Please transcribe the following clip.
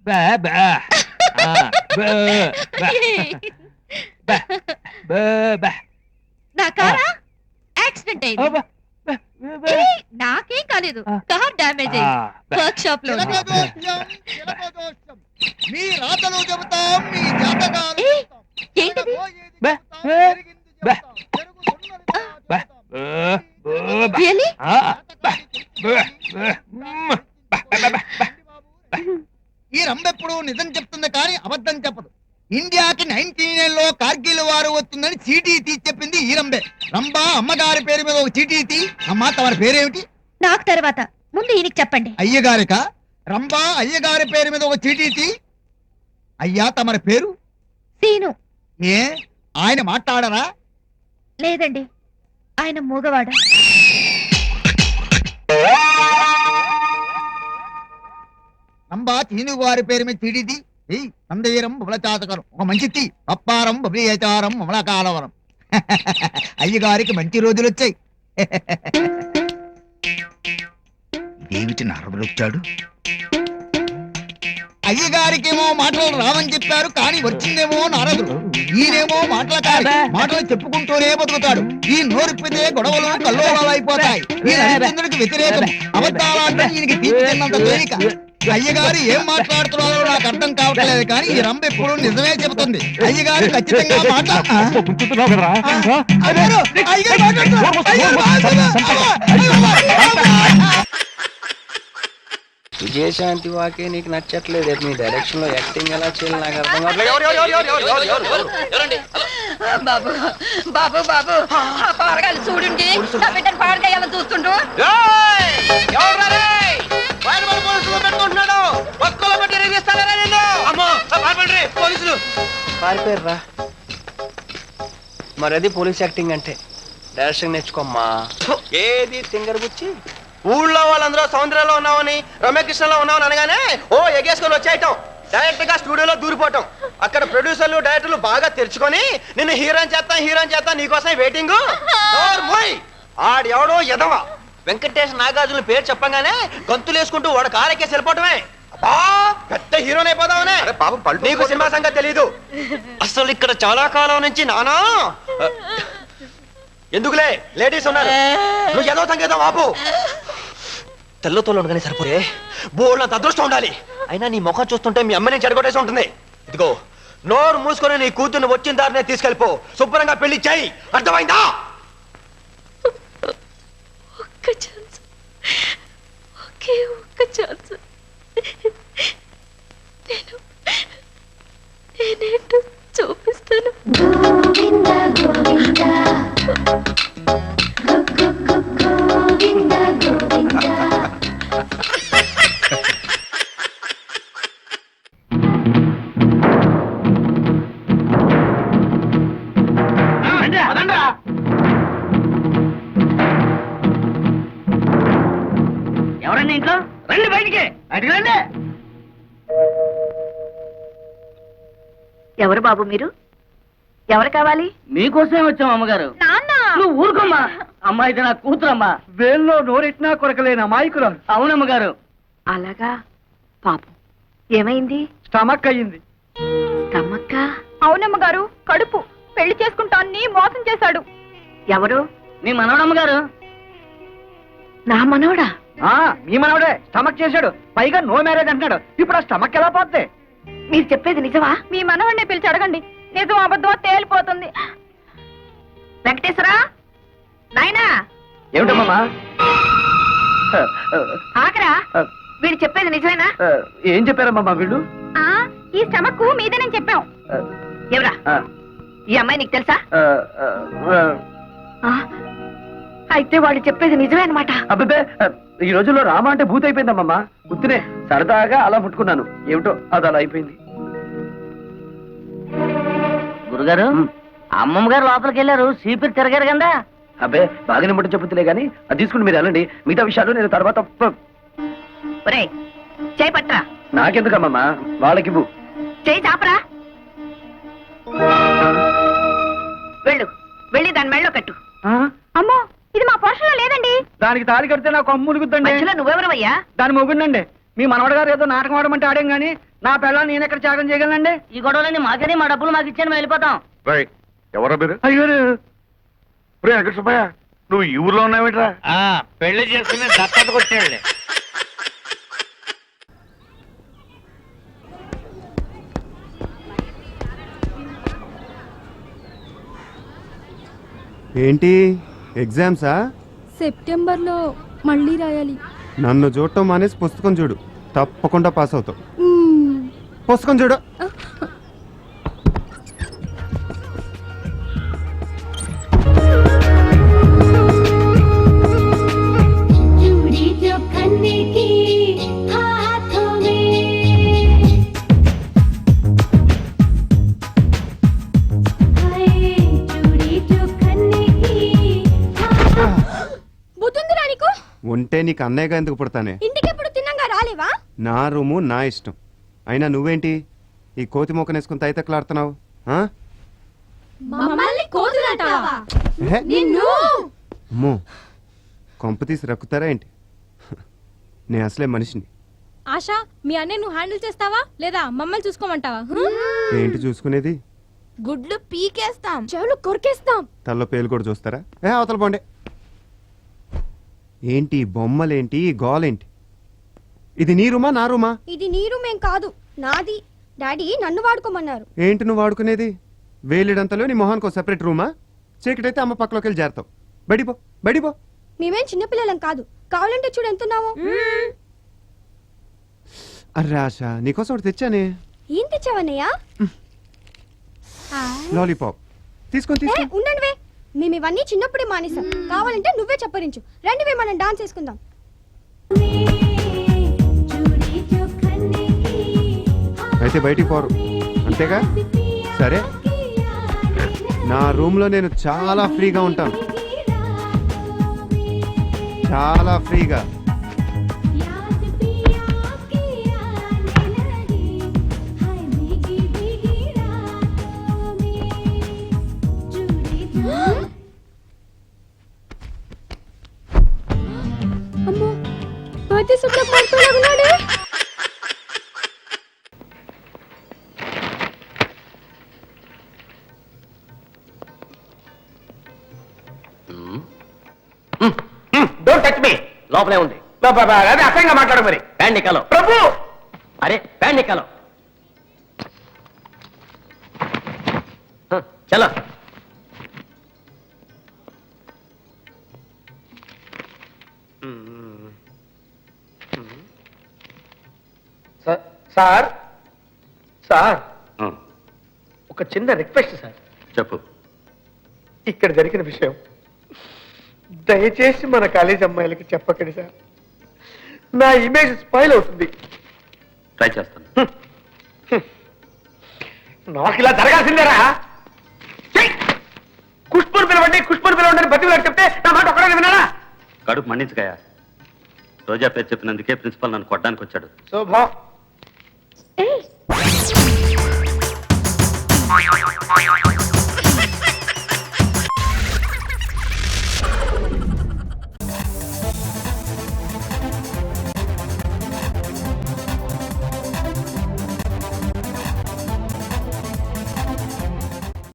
బా బా బా బా బా బా నా కారా యాక్సిడెంట్ అయింది. ఏయ్, నాకేం కాలేదు. కార్ డ్యామేజ్ అయింది వర్క్ షాప్ లో. మీ రాతలు చెబుతాం, మీ జాతకాలు ఏయ్, ఏంటిది? Really? ఈ రంబెప్పుడు నిజం చెప్తుంది కానీ అబద్ధం చెప్పదు. ఇండియాకి 99 లో కార్గిల్ వారు వస్తుందని చీటీ తీసి చెప్పింది ఈ రంబే. రంబా అమ్మగారి పేరు మీద ఒక చీటీ తీ. అమ్మా తమరి పేరేమిటి? నాకు తర్వాత ముందు ఈయనకి చెప్పండి. అయ్యగారిక. రంబా అయ్యగారి పేరు మీద ఒక చీటీ తీ. అయ్యా తమరి పేరు? సీను. ఏ ఆయన మాట్లాడరా? లేదండి, ఆయన మూగవాడ. రంబా చీను వారి పేరు మీద చీటీ తీ. సందేరం బుబల చాతకరం ఒక మంచి తీ. పప్పారం బబియాచారం మమల కాలవరం. అయ్యగారికి మంచి రోజులు వచ్చాయి. ఇదేమిటి నారదుడు వచ్చాడు? అయ్యగారికేమో మాటలు రావని చెప్పారు, కానీ వచ్చిందేమో నారదుడు. ఈయనేమో మాటలు చెప్పుకుంటూనే బతుకుతాడు. ఈ నోరిప్పితే గొడవలు కల్లోలాలు అయిపోతాయి. ఈ హరిశ్చంద్రుడికి వ్యతిరేకం. అబద్ధాలంటే ఈయనకి తీర్చిన్నంత తేలిక. అయ్యగారు ఏం మాట్లాడుతున్నారో నాకు అర్థం కావట్లేదు, కానీ ఈ రంభ ఎప్పుడు నిజమే చెబుతుంది. అయ్యగారు ఖచ్చితంగా విజయశాంతి వాకే నీకు నచ్చట్లేదు. మీ డైరెక్షన్ లో యాక్టింగ్ ఎలా చేయాలి నాకు అర్థం బాబు బాబు బాబు ఆ పారగాలి చూడండి, నా బిడ్డను పారగాయాలని చూస్తుండు. పారిపోయారా? మరి అది పోలీస్ యాక్టింగ్ అంటే. డైరెక్షన్ నేర్చుకోమ్మా. ఏది తింగర్ గుచ్చి ఊళ్ళో వాళ్ళందరూ సౌందర్యంలో ఉన్నామని రమ్యకృష్ణలో ఉన్నామని అనగానే ఓ ఎగేసుకొని వచ్చేయటం, డైరెక్ట్ గా స్టూడియోలో దూరిపోవటం. అక్కడ ప్రొడ్యూసర్లు డైరెక్టర్లు బాగా తెరుచుకొని నిన్ను హీరోయిన్ చేస్తాం నీకోసం వెయిటింగ్. ఆడు ఎవడో ఎదవా వెంకటేష్ నాగార్జున పేరు చెప్పగానే గంతులు వేసుకుంటూ వాడు కారెక్కేసి వెళ్ళిపోవటమే. అబ్బా పెద్ద హీరోని అయిపోదామనే. నీకు సినిమా సంగతి తెలీదు. అసలు ఇక్కడ చాలా కాలం నుంచి నానా ఎందుకులే లేడీస్ ఉన్నారు, నువ్వు ఏదో సంగీతం ఆపు. తెల్లతో ఉండగానే సరిపోయే బోళ్ళంత అదృష్టం ఉండాలి. అయినా నీ ముఖం చూస్తుంటే మీ అమ్మని చెడగొట్టేసి ఉంటుంది. ఇదిగో నోరు మూసుకొని నీ కూతుర్ని వచ్చిన దారినే తీసుకెళ్ళిపో. శుభ్రంగా పెళ్లి చేయి, అర్థమైందా? ఒక్క ఛాన్స్, ఒకే ఒక్క ఛాన్స్. నేనేంటో చూపిస్తాను. ఎవరండి ఇంట్లో? రండి బయటికి, అడిగండి. ఎవరు బాబు మీరు? ఎవరు కావాలి? మీకోసమే వచ్చాం అమ్మగారు. నువ్వు ఊరుకోమ్మా. అమ్మాయి నా కూతురమ్మా. వేల్లో నోరెట్నా కొరకలేని అమాయకులు. అవునమ్మగారు. అలాగా, పాపం ఏమైంది? స్టమక్ అయ్యింది. తమ్మక్క? అవునమ్మగారు, కడుపు. పెళ్లి చేసుకుంటాన్ని మోసం చేశాడు. ఎవరు? మీ మనవడమ్మగారు. నా మనవడా? మీ మనవడే స్టమక్ చేశాడు, పైగా నో మ్యారేజ్ అంటున్నాడు. ఇప్పుడు ఆ స్టమక్ ఎలా పోతే? మీరు చెప్పేది నిజమా? మీ మనవడిని పిలిచి అడగండి, నిజం అబద్ధం తేలిపోతుంది. వెంకటేశ్వరా, నాయనా. ఏమిటమ్మా? ఆకరా, వీడు చెప్పేది నిజమేనా? ఏం చెప్పారమ్మా వీళ్ళు? ఈ స్టమక్ మీదేనని చెప్పాం. ఎవరా ఈ అమ్మాయి? నీకు తెలుసా? అయితే వాళ్ళు చెప్పేది నిజమే అనమాట. అబ్బే, ఈ రోజుల్లో రామ అంటే భూత అయిపోయిందమ్మా. గుర్తునే సరదాగా అలా ముట్టుకున్నాను, ఏమిటో అది అలా అయిపోయింది. గురుగారు, అమ్మమ్మ గారు లోపలికి వెళ్ళారు, సీపీరు తిరగారు కదా. అబ్బే బాగానే ముట్ట చెప్పుతులే గానీ అది తీసుకుని మీరు వెళ్ళండి. మిగతా విషయాలు నేను తర్వాత. ఒరేయ్, చేయి పట్రా. నాకెందుకమ్మా, వాళ్ళకి చేయి చాపరా. వెళ్ళు, వెళ్ళి దాని మెళ్ళో కట్టు. అమ్మో, ఇది మా పోషణలో లేదండి. దానికి తాళి కడితే నాకు అమ్ములుగుద్దండి. నువ్వెవరవయ్యా? దాని మొగుండండి. మీ మనవడ గారు ఏదో నాటకం ఆడమంటే ఆడాం గానీ నా పిల్లలు నేను ఎక్కడ త్యాగం చేయగలనండి? ఈ గొడవలని మాకేది, మా డబ్బులు మాకు ఇచ్చాను, మేము వెళ్ళిపోతాం. ఎవరా మీరు? అయ్యో వెంకట సుబ్బయ్య, నువ్వు ఈ ఊర్లో ఉన్నావేట్రా? పెళ్లి చేసుకుని దత్తతకు వచ్చాడులే. ఏంటి ఎగ్జామ్సా? సెప్టెంబర్లో మళ్ళీ రాయాలి. నన్ను చూడటం మానేసి పుస్తకం చూడు, తప్పకుండా పాస్ అవుతావు. పుస్తకం చూడు. ఉంటే నీకు అన్నయ్యగా ఎందుకు పుడతానే? ఇంటికెప్పుడు తిన్నాగా రాలేవా? నా రూము నా ఇష్టం. అయినా నువ్వేంటి ఈ కోతి మొక్కనేసుకుని తైతక్కలాడుతున్నావు? అమ్మో, కొంప తీసి రక్కుతారా ఏంటి? నేను అసలే మనిషిని. ఆశా, మీ అన్నయ్య నువ్వు హ్యాండిల్ చేస్తావా లేదా మమ్మల్ని చూసుకోమంటావా? ఏంటి చూసుకునేది? గుడ్లు పీకేస్తాం, చెవులు కొరికేస్తాం, తల్లో పేలు కూడా చూస్తారా? అవతల పోండి. ఏంటి బొమ్మలేంటి, గోలేంటి? ఇది నీ రూమా నా రూమా? ఇది నీ రూమేం కాదు, నాది. డాడీ నన్ను వాడుకోమన్నారు. ఏంటి నువ్వు వాడుకునేది? వేలిడంతలో నీ మొహానికి ఒక సెపరేట్ రూమా? చీకటైతే అమ్మ పక్కలోకి వెళ్ళి చేరతావు. బడిపో బడిపో. మేమేం చిన్నపిల్లలం కాదు, కావాలంటే చూడు ఎంతున్నావు. అర్రే ఆశ, నీకోసం ఒకటి తెచ్చానే. ఏం తెచ్చావన్నయ్యా? లాలీపాప్. తీసుకొని ఉండండి, మేము ఇవన్నీ చిన్నప్పుడే మానేసాం. కావాలంటే నువ్వే చెప్పరించు. రండివే, మనం డాన్స్ చేసుకుందాం. అయితే బయటికి పోరు అంతేగా? సరే, నా రూమ్లో నేను చాలా ఫ్రీగా ఉంటాను, చాలా ఫ్రీగా. అమ్మో, బర్త్డే సూపర్ పడుతున్నాడు. Don't touch me. లోపలే ఉంది. అదే అసహ్యంగా మాట్లాడు. మరి ప్యాంట్ నిక్కాలో ప్రభు. అరే ప్యాంట్ నిక్కాలో. చలో. సార్ సార్, ఒక చిన్న రిక్వెస్ట్ సార్. చెప్పు. ఇక్కడ జరిగిన విషయం దయచేసి మన కాలేజ్ అమ్మాయిలకి చెప్పకండి సార్. నా ఇమేజ్ స్పాయిల్ అవుతుంది. ట్రై చేస్తాను. నాకు ఇలా జరగాల్సిందేరా. కుష్పూర్ పిలవండి బతిలాడు చెప్తే నా మాట ఒక్కడే విన్నారా? కడుపు మండించగాయా. రోజా పేరు చెప్పినందుకే ప్రిన్సిపల్ నన్ను కొట్టడానికి వచ్చాడు. శోభా